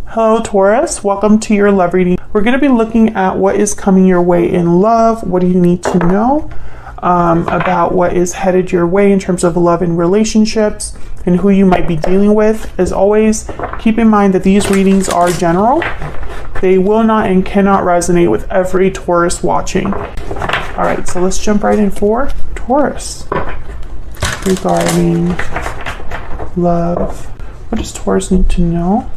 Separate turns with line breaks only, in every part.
Hello Taurus, welcome to your love reading. We're going to be looking at what is coming your way in love. What do you need to know about what is headed your way in terms of love and relationships and who you might be dealing with. As always, keep in mind that these readings are general. They will not and cannot resonate with every Taurus watching. All right, so let's jump right in for Taurus regarding love. What does Taurus need to know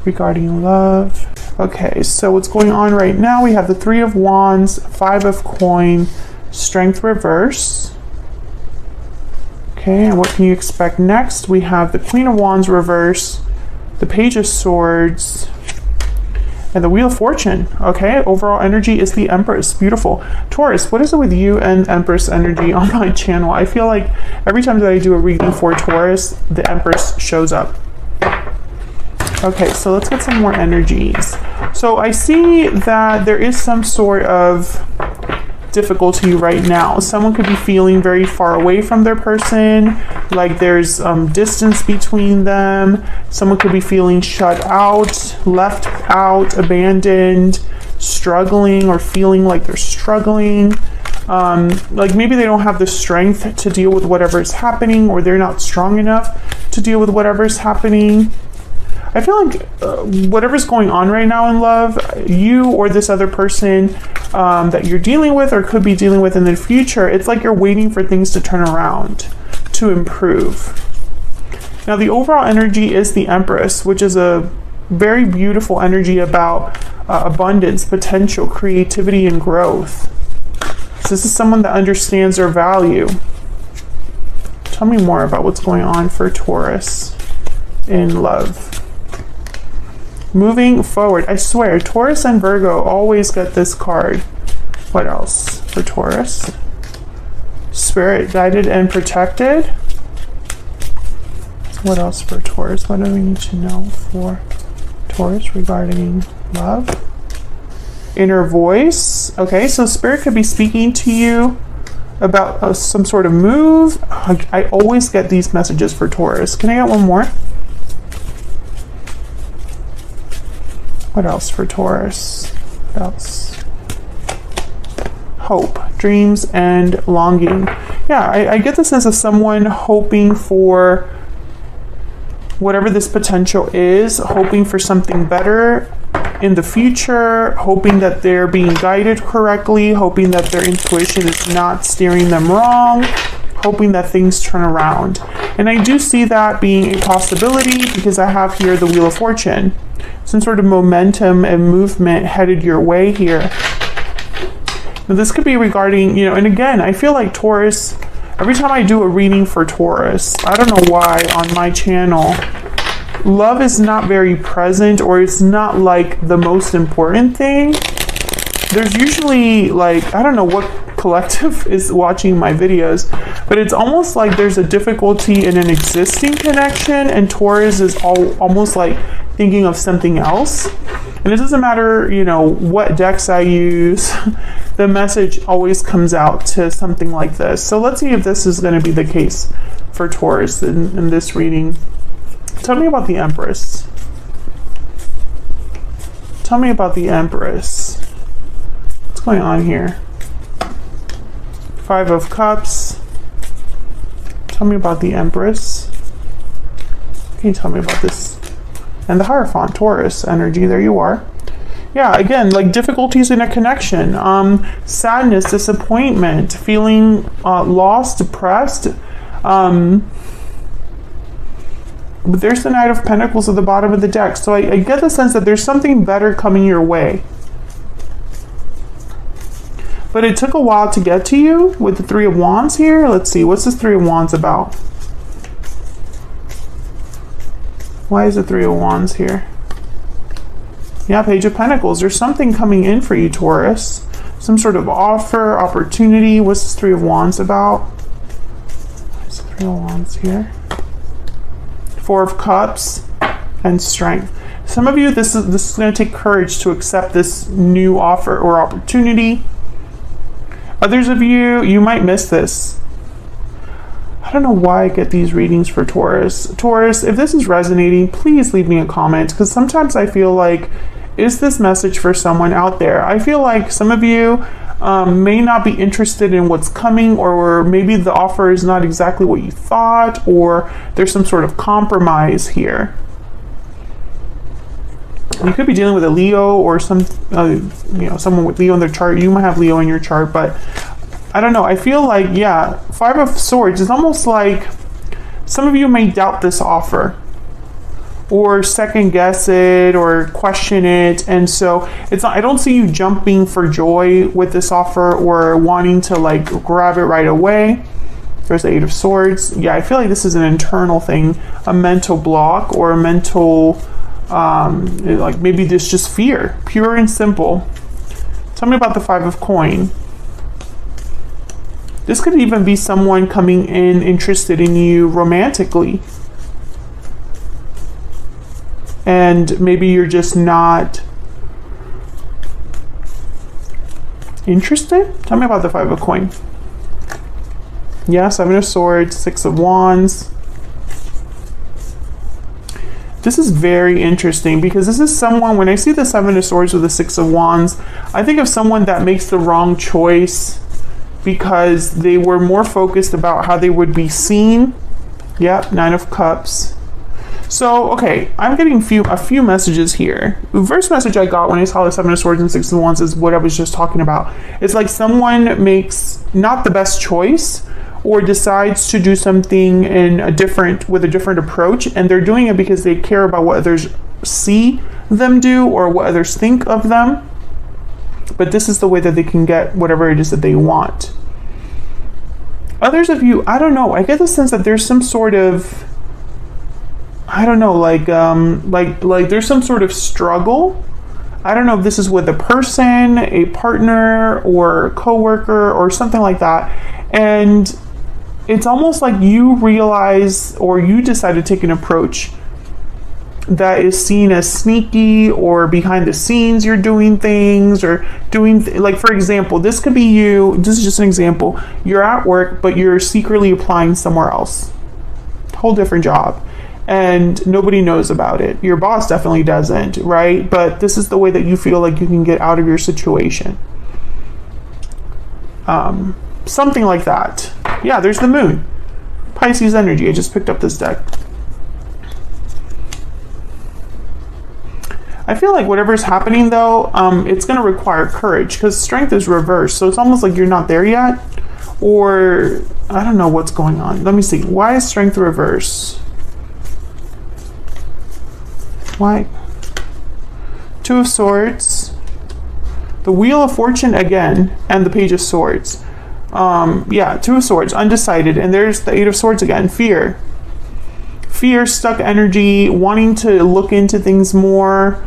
regarding love? Okay, so what's going on right now? We have the Three of Wands, Five of Coin, Strength reverse. Okay, and what can you expect next? We have the Queen of Wands reverse, the Page of Swords, and the Wheel of Fortune. Okay, overall energy is the Empress. Beautiful. Taurus, what is it with you and Empress energy on my channel? I feel like every time that I do a reading for Taurus, the Empress shows up. Okay, so let's get some more energies. So I see that there is some sort of difficulty right now. Someone could be feeling very far away from their person, like there's distance between them. Someone could be feeling shut out, left out, abandoned, struggling, or feeling like they're struggling. Like maybe they don't have the strength to deal with whatever is happening, or they're not strong enough to deal with whatever is happening. I feel like whatever's going on right now in love, you or this other person that you're dealing with or could be dealing with in the future, it's like you're waiting for things to turn around, to improve. Now, the overall energy is the Empress, which is a very beautiful energy about abundance, potential, creativity, and growth. So this is someone that understands their value. Tell me more about what's going on for Taurus in love. Moving forward, I swear, Taurus and Virgo always get this card. What else for Taurus? Spirit guided and protected. What else for Taurus? What do we need to know for Taurus regarding love? Inner voice. Okay, so Spirit could be speaking to you about some sort of move. I always get these messages for Taurus. Can I get one more? What else for Taurus? What else? Hope, dreams, and longing. Yeah, I get the sense of someone hoping for whatever this potential is, hoping for something better in the future, hoping that they're being guided correctly, hoping that their intuition is not steering them wrong, hoping that things turn around. And I do see that being a possibility because I have here the Wheel of Fortune. Some sort of momentum and movement headed your way here. Now this could be regarding, and again, I feel like Taurus, every time I do a reading for Taurus, I don't know why on my channel, love is not very present, or it's not like the most important thing. There's usually like, I don't know what collective is watching my videos, but it's almost like there's a difficulty in an existing connection, and Taurus is almost like thinking of something else. And it doesn't matter, what decks I use, the message always comes out to something like this. So let's see if this is going to be the case for Taurus in this reading. Tell me about the Empress. Tell me about the Empress. What's going on here? Five of Cups. Tell me about the Empress. Can you tell me about this? And the Hierophant, Taurus energy, there you are. Yeah, again, like difficulties in a connection, sadness, disappointment, feeling lost, depressed. But there's the Knight of Pentacles at the bottom of the deck. So I get the sense that there's something better coming your way. But it took a while to get to you with the Three of Wands here. Let's see, what's this Three of Wands about? Why is the Three of Wands here? Yeah, Page of Pentacles. There's something coming in for you, Taurus. Some sort of offer, opportunity. What's this Three of Wands about? What's the Three of Wands here? Four of Cups and Strength. Some of you, this is going to take courage to accept this new offer or opportunity. Others of you, you might miss this. I don't know why I get these readings for Taurus. Taurus, if this is resonating, please leave me a comment, because sometimes I feel like, is this message for someone out there? I feel like some of you may not be interested in what's coming, or maybe the offer is not exactly what you thought, or there's some sort of compromise here. You could be dealing with a Leo or some, someone with Leo in their chart. You might have Leo in your chart, but I don't know. I feel like, yeah, Five of Swords is almost like some of you may doubt this offer or second guess it or question it. And so it's not, I don't see you jumping for joy with this offer or wanting to like grab it right away. There's the Eight of Swords. Yeah, I feel like this is an internal thing, a mental block or a mental, like maybe this just fear, pure and simple. Tell me about the Five of Coin. This could even be someone coming in interested in you romantically. And maybe you're just not interested? Tell me about the Five of Coin. Yeah, Seven of Swords, Six of Wands. This is very interesting because this is someone, when I see the Seven of Swords with the Six of Wands, I think of someone that makes the wrong choice because they were more focused about how they would be seen. Yep, Nine of Cups. So, okay, I'm getting a few messages here. The first message I got when I saw the Seven of Swords and Six of Wands is what I was just talking about. It's like someone makes not the best choice or decides to do something with a different approach, and they're doing it because they care about what others see them do or what others think of them. But this is the way that they can get whatever it is that they want. Others of you, I don't know, I get the sense that there's some sort of, I don't know, like there's some sort of struggle. I don't know if this is with a person, a partner, or a coworker, or something like that. And it's almost like you realize, or you decide to take an approach that is seen as sneaky, or behind the scenes you're doing things, or like for example, this could be you, this is just an example, you're at work but you're secretly applying somewhere else, whole different job, and nobody knows about it. Your boss definitely doesn't, right? But this is the way that you feel like you can get out of your situation. Something like that. Yeah, there's the Moon, Pisces energy. I just picked up this deck. I feel like whatever's happening though, it's going to require courage because Strength is reversed. So it's almost like you're not there yet, or I don't know what's going on. Let me see. Why is Strength reverse? Why? Two of Swords, the Wheel of Fortune again, and the Page of Swords. Yeah, Two of Swords, undecided, and there's the Eight of Swords again, fear. Fear, stuck energy, wanting to look into things more.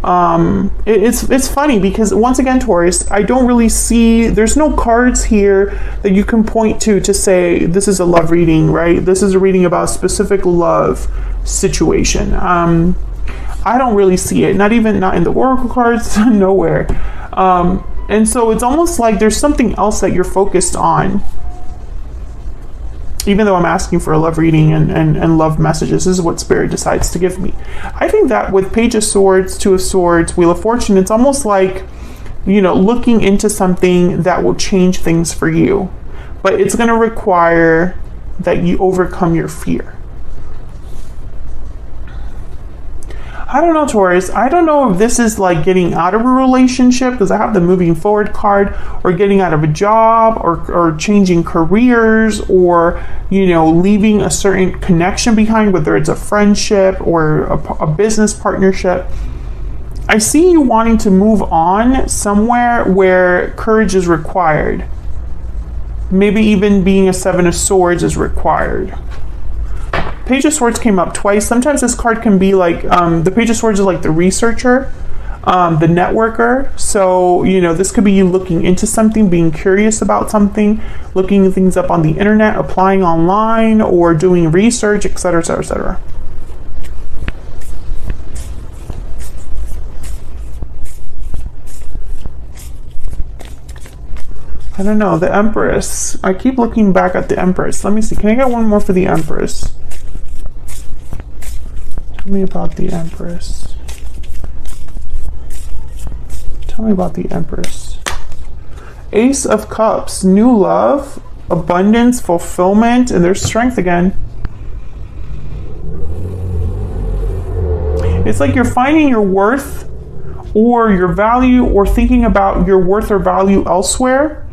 It's funny because once again, Taurus, I don't really see, there's no cards here that you can point to say this is a love reading, right? This is a reading about a specific love situation. I don't really see it, not in the oracle cards, nowhere. And so it's almost like there's something else that you're focused on. Even though I'm asking for a love reading and love messages, this is what Spirit decides to give me. I think that with Page of Swords, Two of Swords, Wheel of Fortune, it's almost like, looking into something that will change things for you. But it's going to require that you overcome your fear. I don't know, Taurus. I don't know if this is like getting out of a relationship, because I have the moving forward card, or getting out of a job, or changing careers, or, leaving a certain connection behind, whether it's a friendship or a business partnership. I see you wanting to move on somewhere where courage is required. Maybe even being a Seven of Swords is required. Page of Swords came up twice. Sometimes this card can be like, the Page of Swords is like the researcher, the networker. So, this could be you looking into something, being curious about something, looking things up on the internet, applying online, or doing research, etc., etc., etc. I don't know, the Empress. I keep looking back at the Empress. Let me see. Can I get one more for the Empress? Tell me about the Empress. Tell me about the Empress. Ace of Cups. New love, abundance, fulfillment, and there's strength again. It's like you're finding your worth or your value or thinking about your worth or value elsewhere.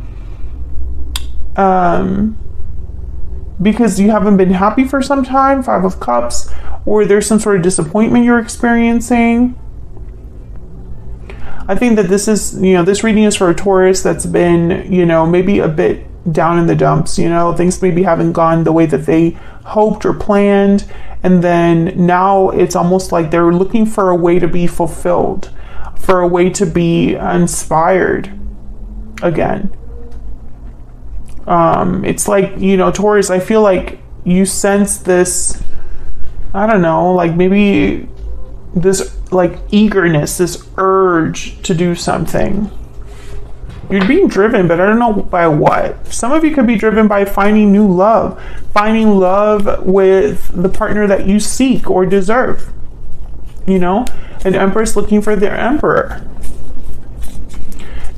Because you haven't been happy for some time, 5 of Cups, or there's some sort of disappointment you're experiencing. I think that this is, this reading is for a Taurus that's been, maybe a bit down in the dumps, things maybe haven't gone the way that they hoped or planned. And then now it's almost like they're looking for a way to be fulfilled, for a way to be inspired again. It's like, Taurus, I feel like you sense this, I don't know, like maybe this like eagerness, this urge to do something. You're being driven, but I don't know by what. Some of you could be driven by finding new love, finding love with the partner that you seek or deserve. An Empress looking for their Emperor.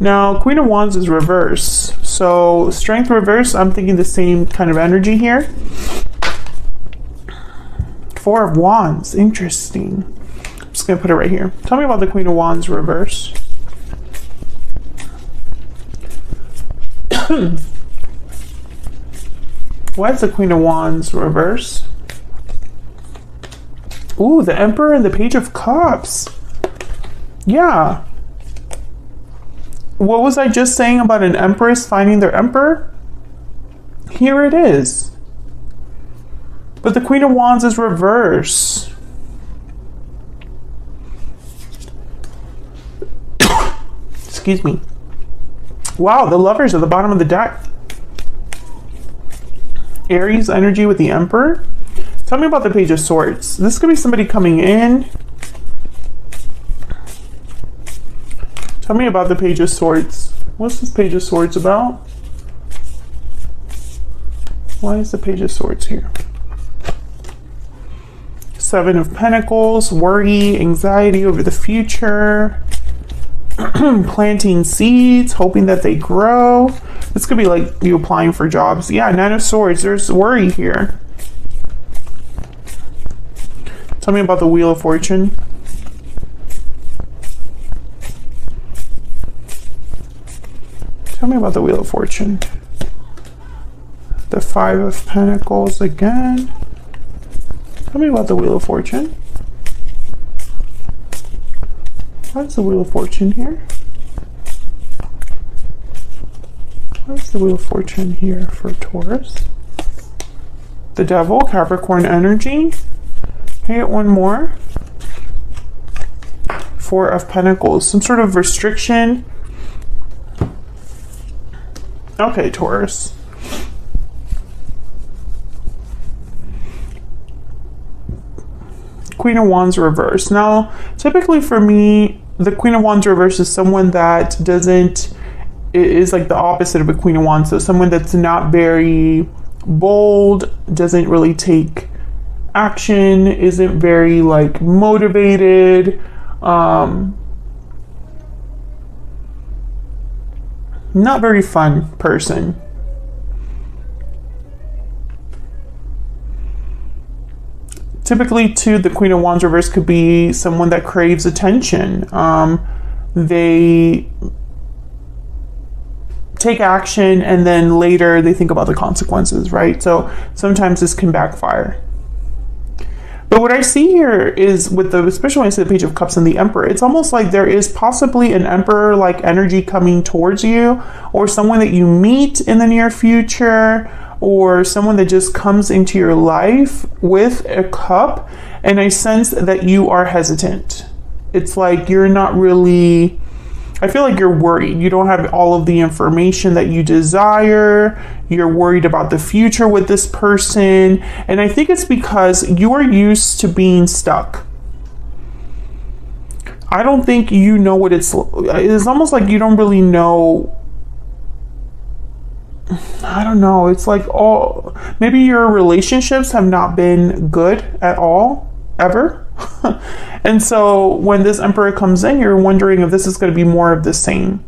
Now, Queen of Wands is reverse. So, strength reverse, I'm thinking the same kind of energy here. 4 of Wands, interesting. I'm just going to put it right here. Tell me about the Queen of Wands reverse. Why is the Queen of Wands reverse? Ooh, the Emperor and the Page of Cups. Yeah. What was I just saying about an Empress finding their Emperor? Here it is. But the Queen of Wands is reverse. Excuse me. Wow, the Lovers at the bottom of the deck. Aries energy with the Emperor. Tell me about the Page of Swords. This could be somebody coming in. Tell me about the Page of Swords. What's this Page of Swords about? Why is the Page of Swords here? 7 of Pentacles, worry, anxiety over the future. Planting seeds, hoping that they grow. This could be like you applying for jobs. Yeah, 9 of Swords. There's worry here. Tell me about the Wheel of Fortune. Tell me about the Wheel of Fortune. The 5 of Pentacles again. Tell me about the Wheel of Fortune. What's the Wheel of Fortune here? What's the Wheel of Fortune here for Taurus? The Devil, Capricorn energy. Can I get one more? 4 of Pentacles, some sort of restriction. Okay, Taurus. Queen of Wands reverse. Now, typically for me, the Queen of Wands reverse is someone that is like the opposite of a Queen of Wands. So someone that's not very bold, doesn't really take action, isn't very like motivated, not very fun person. Typically, too, the Queen of Wands reverse could be someone that craves attention. They take action and then later they think about the consequences, right? So sometimes this can backfire. But what I see here is with the, especially when I see the Page of Cups and the Emperor, it's almost like there is possibly an Emperor-like energy coming towards you, or someone that you meet in the near future, or someone that just comes into your life with a cup, and I sense that you are hesitant. It's like you're not really, I feel like you're worried. You don't have all of the information that you desire. You're worried about the future with this person. And I think it's because you are used to being stuck. I don't think you know what it's almost like you don't really know I don't know. It's like maybe your relationships have not been good at all, ever. And so when this Emperor comes in, you're wondering if this is going to be more of the same.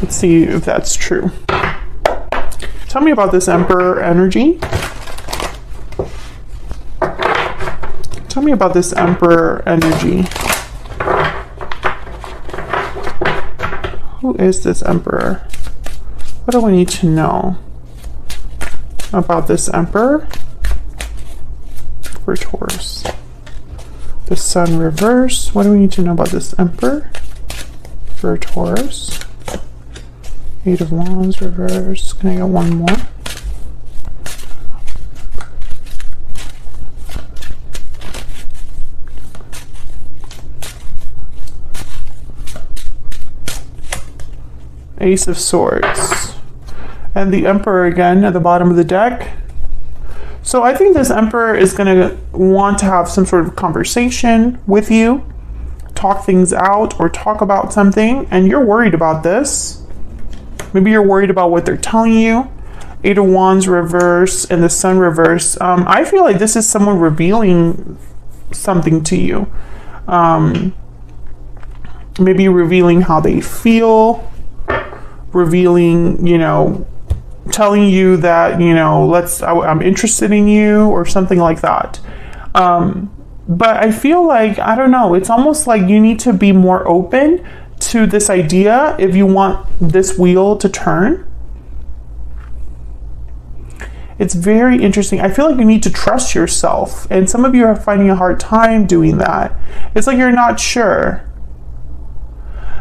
Let's see if that's true. Tell me about this Emperor energy. Tell me about this Emperor energy. Who is this Emperor? What do I need to know about this Emperor for Taurus? The Sun reverse. What do we need to know about this Emperor for Taurus? 8 of Wands reverse. Can I get one more? Ace of Swords. And the Emperor again at the bottom of the deck. So I think this Emperor is going to want to have some sort of conversation with you, talk things out, or talk about something, and you're worried about this. Maybe you're worried about what they're telling you. 8 of Wands reverse and the Sun reverse. I feel like this is someone revealing something to you. Maybe revealing how they feel. Revealing, you know, telling you that, you know, I'm interested in you or something like that. But I feel like, I don't know, it's almost like you need to be more open to this idea if you want this wheel to turn. It's very interesting. I feel like you need to trust yourself, and some of you are finding a hard time doing that. It's like you're not sure.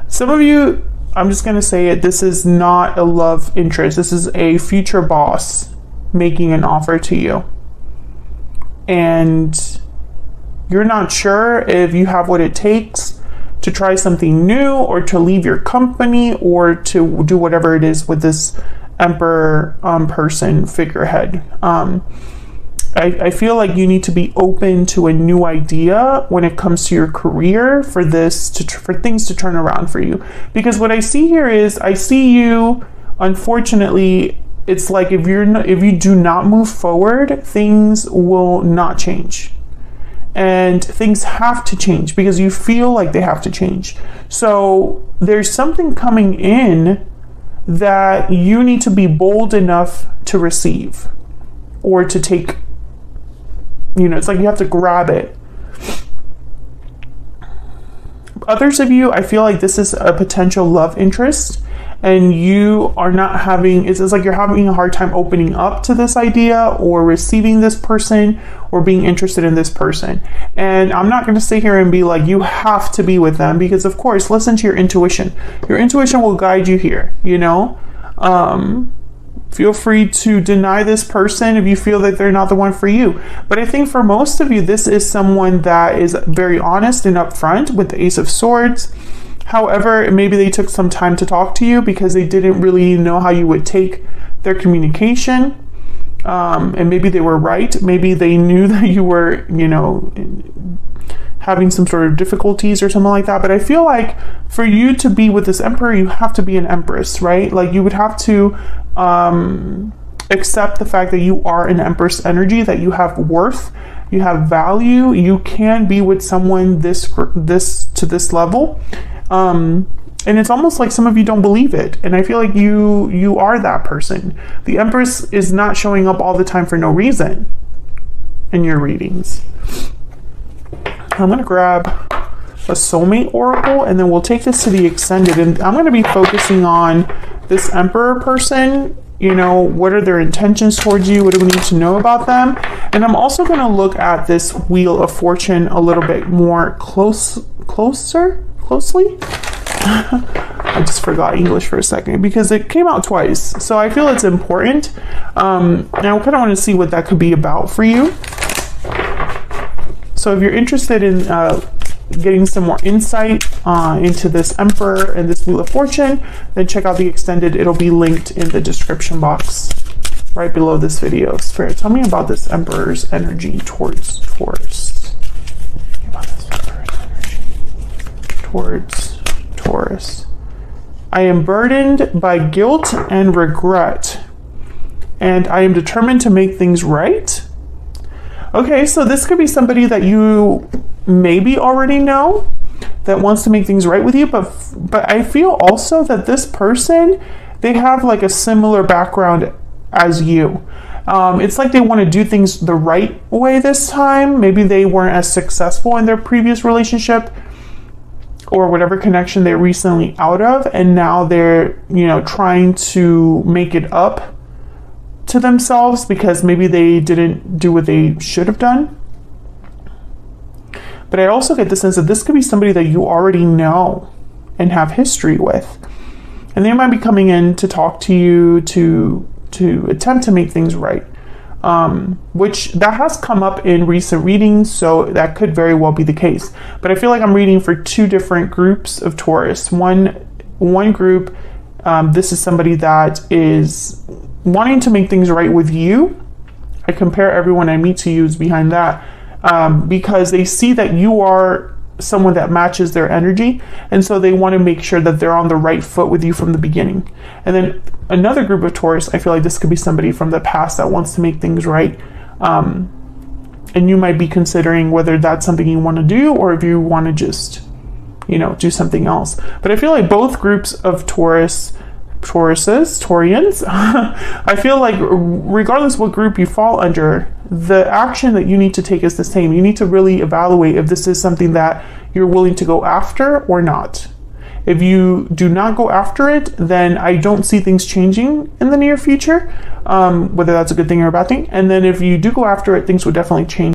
Some of you, I'm just going to say it, this is not a love interest. This is a future boss making an offer to you. And you're not sure if you have what it takes to try something new or to leave your company or to do whatever it is with this Emperor person figurehead. I feel like you need to be open to a new idea when it comes to your career for things to turn around for you. Because what I see here is, I see you, unfortunately, it's like if you do not move forward, things will not change. And things have to change because you feel like they have to change. So there's something coming in that you need to be bold enough to receive or to take. You know, it's like you have to grab it. Others of you, I feel like this is a potential love interest and you are not having, it's like you're having a hard time opening up to this idea or receiving this person or being interested in this person. And I'm not going to sit here and be like, you have to be with them, because of course, listen to your intuition. Your intuition will guide you here, you know? Feel free to deny this person if you feel that they're not the one for you. But I think for most of you, this is someone that is very honest and upfront with the Ace of Swords. However, maybe they took some time to talk to you because they didn't really know how you would take their communication. And maybe they were right. Maybe they knew that you were, you know, having some sort of difficulties or something like that. But I feel like for you to be with this Emperor, you have to be an Empress, right? Like you would have to accept the fact that you are an Empress energy, that you have worth, you have value, you can be with someone to this level. And it's almost like some of you don't believe it. And I feel like you are that person. The Empress is not showing up all the time for no reason in your readings. I'm going to grab a soulmate oracle and then we'll take this to the extended, and I'm going to be focusing on this Emperor person. You know, what are their intentions towards you? What do we need to know about them? And I'm also going to look at this Wheel of Fortune a little bit more closely. I just forgot English for a second because it came out twice. So I feel it's important. And I kind of want to see what that could be about for you. So if you're interested in getting some more insight into this Emperor and this Wheel of Fortune, then check out the extended. It'll be linked in the description box right below this video. Spirit, tell me about this Emperor's energy towards Taurus. Tell me about this Emperor's energy towards Taurus. I am burdened by guilt and regret, and I am determined to make things right. Okay, so this could be somebody that you maybe already know that wants to make things right with you, but I feel also that this person, they have like a similar background as you. It's like they want to do things the right way this time. Maybe they weren't as successful in their previous relationship or whatever connection they're recently out of, and now they're, you know, trying to make it up to themselves because maybe they didn't do what they should have done. But I also get the sense that this could be somebody that you already know and have history with, and they might be coming in to talk to you to attempt to make things right, which that has come up in recent readings, so that could very well be the case. But I feel like I'm reading for two different groups of Taurus. One group, this is somebody that is wanting to make things right with you. I compare everyone I meet to you is behind that, because they see that you are someone that matches their energy, and so they want to make sure that they're on the right foot with you from the beginning. And then another group of Taurus, I feel like this could be somebody from the past that wants to make things right, and you might be considering whether that's something you want to do or if you want to just, you know, do something else. But I feel like both groups of Taurians, I feel like regardless what group you fall under, the action that you need to take is the same. You need to really evaluate if this is something that you're willing to go after or not. If you do not go after it, then I don't see things changing in the near future, whether that's a good thing or a bad thing. And then if you do go after it, things will definitely change.